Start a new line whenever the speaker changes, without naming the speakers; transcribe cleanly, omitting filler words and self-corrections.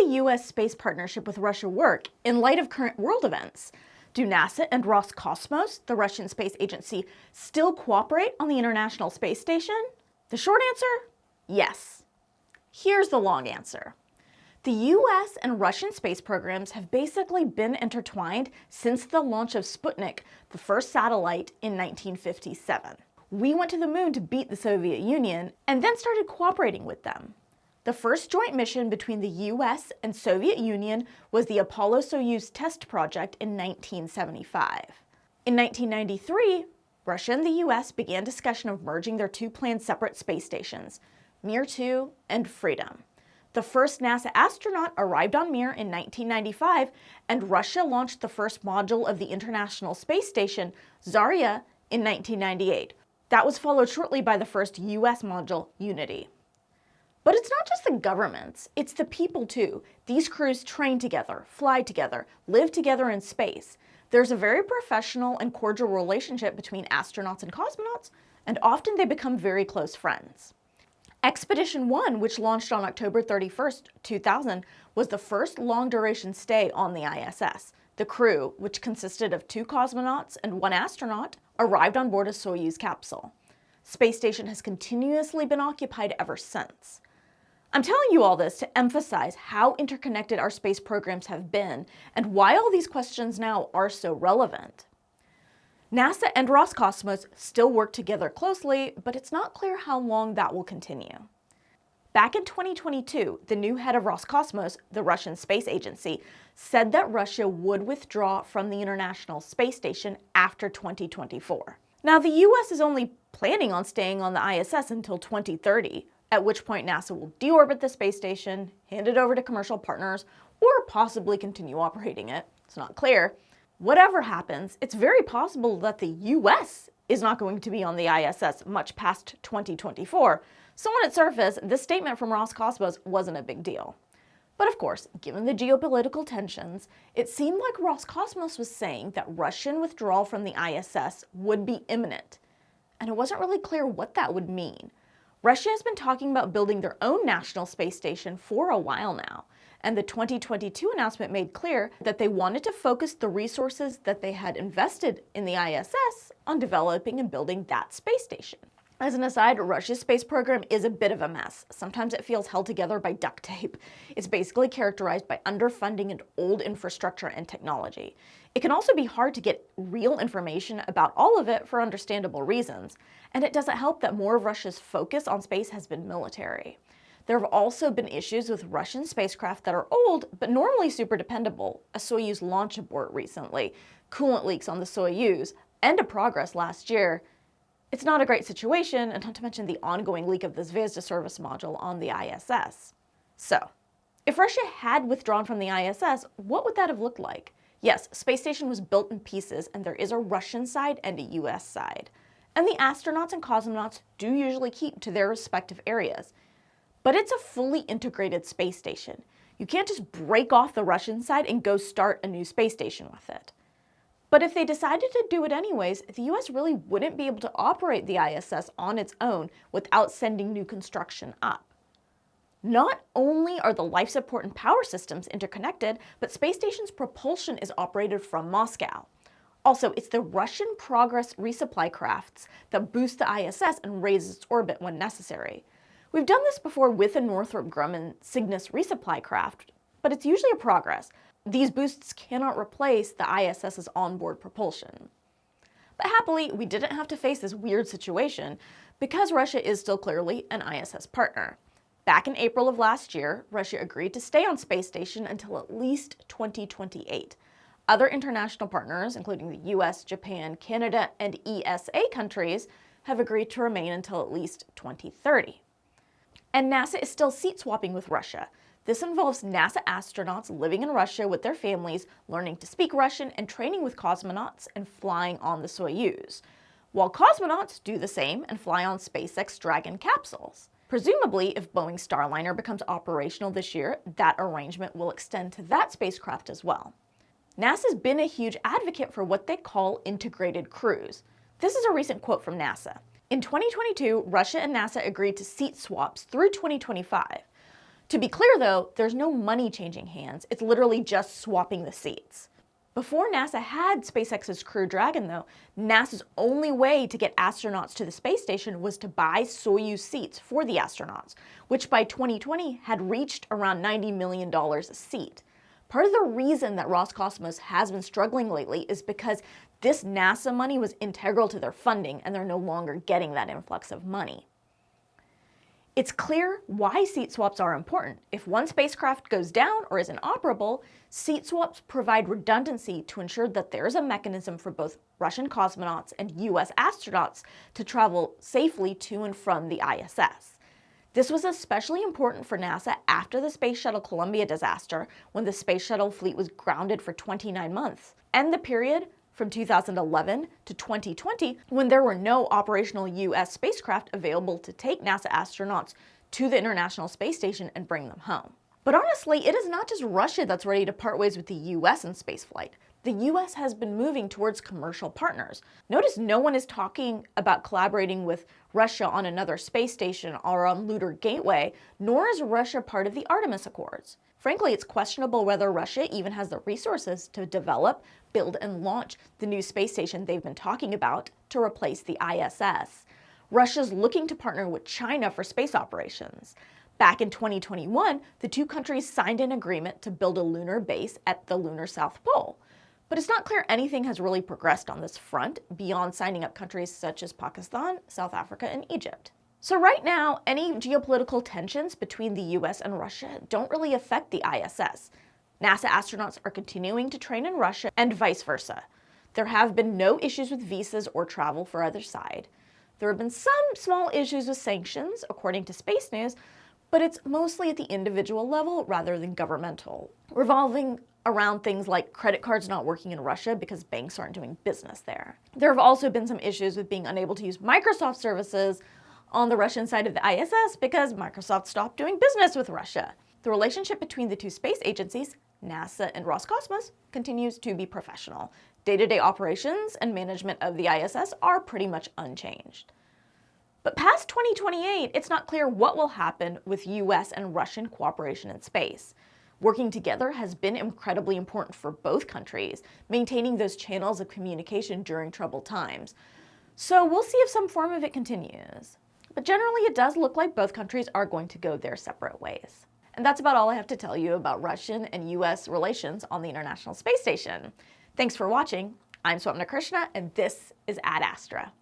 the U.S. space partnership with Russia work in light of current world events? Do NASA and Roscosmos, the Russian space agency, still cooperate on the International Space Station? The short answer? Yes. Here's the long answer. The U.S. and Russian space programs have basically been intertwined since the launch of Sputnik, the first satellite, in 1957. We went to the moon to beat the Soviet Union and then started cooperating with them. The first joint mission between the U.S. and Soviet Union was the Apollo-Soyuz test project in 1975. In 1993, Russia and the U.S. began discussion of merging their two planned separate space stations, Mir 2 and Freedom. The first NASA astronaut arrived on Mir in 1995, and Russia launched the first module of the International Space Station, Zarya, in 1998. That was followed shortly by the first U.S. module, Unity. But it's not just the governments, it's the people too. These crews train together, fly together, live together in space. There's a very professional and cordial relationship between astronauts and cosmonauts, and often they become very close friends. Expedition 1, which launched on October 31st, 2000, was the first long-duration stay on the ISS. The crew, which consisted of 2 cosmonauts and 1 astronaut, arrived on board a Soyuz capsule. Space station has continuously been occupied ever since. I'm telling you all this to emphasize how interconnected our space programs have been and why all these questions now are so relevant. NASA and Roscosmos still work together closely, but it's not clear how long that will continue. Back in 2022, the new head of Roscosmos, the Russian space agency, said that Russia would withdraw from the International Space Station after 2024. Now, the U.S. is only planning on staying on the ISS until 2030, at which point NASA will deorbit the space station, hand it over to commercial partners, or possibly continue operating it. It's not clear. Whatever happens, it's very possible that the U.S. is not going to be on the ISS much past 2024, so on its surface, this statement from Roscosmos wasn't a big deal. But of course, given the geopolitical tensions, it seemed like Roscosmos was saying that Russian withdrawal from the ISS would be imminent, and it wasn't really clear what that would mean. Russia has been talking about building their own national space station for a while now, and the 2022 announcement made clear that they wanted to focus the resources that they had invested in the ISS on developing and building that space station. As an aside, Russia's space program is a bit of a mess. Sometimes it feels held together by duct tape. It's basically characterized by underfunding and old infrastructure and technology. It can also be hard to get real information about all of it for understandable reasons, and it doesn't help that more of Russia's focus on space has been military. There have also been issues with Russian spacecraft that are old, but normally super dependable. A Soyuz launch abort recently, coolant leaks on the Soyuz, and a Progress last year. It's not a great situation, and not to mention the ongoing leak of the Zvezda service module on the ISS. So, if Russia had withdrawn from the ISS, what would that have looked like? Yes, space station was built in pieces, and there is a Russian side and a U.S. side. And the astronauts and cosmonauts do usually keep to their respective areas. But it's a fully integrated space station. You can't just break off the Russian side and go start a new space station with it. But if they decided to do it anyways, the U.S. really wouldn't be able to operate the ISS on its own without sending new construction up. Not only are the life support and power systems interconnected, but space station's propulsion is operated from Moscow. Also, it's the Russian Progress resupply crafts that boost the ISS and raise its orbit when necessary. We've done this before with a Northrop Grumman Cygnus resupply craft, but it's usually a Progress. These boosts cannot replace the ISS's onboard propulsion. But happily, we didn't have to face this weird situation because Russia is still clearly an ISS partner. Back in April of last year, Russia agreed to stay on space station until at least 2028. Other international partners, including the U.S., Japan, Canada, and ESA countries, have agreed to remain until at least 2030. And NASA is still seat swapping with Russia. This involves NASA astronauts living in Russia with their families, learning to speak Russian, and training with cosmonauts and flying on the Soyuz, while cosmonauts do the same and fly on SpaceX Dragon capsules. Presumably, if Boeing Starliner becomes operational this year, that arrangement will extend to that spacecraft as well. NASA's been a huge advocate for what they call integrated crews. This is a recent quote from NASA. In 2022, Russia and NASA agreed to seat swaps through 2025. To be clear though, there's no money changing hands. It's literally just swapping the seats. Before NASA had SpaceX's Crew Dragon though, NASA's only way to get astronauts to the space station was to buy Soyuz seats for the astronauts, which by 2020 had reached around $90 million a seat. Part of the reason that Roscosmos has been struggling lately is because this NASA money was integral to their funding and they're no longer getting that influx of money. It's clear why seat swaps are important. If one spacecraft goes down or is inoperable, seat swaps provide redundancy to ensure that there is a mechanism for both Russian cosmonauts and U.S. astronauts to travel safely to and from the ISS. This was especially important for NASA after the Space Shuttle Columbia disaster, when the Space Shuttle fleet was grounded for 29 months, and the period from 2011 to 2020, when there were no operational U.S. spacecraft available to take NASA astronauts to the International Space Station and bring them home. But honestly, it is not just Russia that's ready to part ways with the U.S. in spaceflight. The U.S. has been moving towards commercial partners. Notice no one is talking about collaborating with Russia on another space station or on Lunar Gateway, nor is Russia part of the Artemis Accords. Frankly, it's questionable whether Russia even has the resources to develop, build, and launch the new space station they've been talking about to replace the ISS. Russia's looking to partner with China for space operations. Back in 2021, the two countries signed an agreement to build a lunar base at the lunar South Pole. But it's not clear anything has really progressed on this front beyond signing up countries such as Pakistan, South Africa, and Egypt. So right now, any geopolitical tensions between the US and Russia don't really affect the ISS. NASA astronauts are continuing to train in Russia and vice versa. There have been no issues with visas or travel for either side. There have been some small issues with sanctions, according to Space News, but it's mostly at the individual level rather than governmental, revolving around things like credit cards not working in Russia because banks aren't doing business there. There have also been some issues with being unable to use Microsoft services on the Russian side of the ISS because Microsoft stopped doing business with Russia. The relationship between the two space agencies, NASA and Roscosmos, continues to be professional. Day-to-day operations and management of the ISS are pretty much unchanged. But past 2028, it's not clear what will happen with US and Russian cooperation in space. Working together has been incredibly important for both countries, maintaining those channels of communication during troubled times. So we'll see if some form of it continues. But generally, it does look like both countries are going to go their separate ways. And that's about all I have to tell you about Russian and US relations on the International Space Station. Thanks for watching. I'm Swapna Krishna, and this is Ad Astra.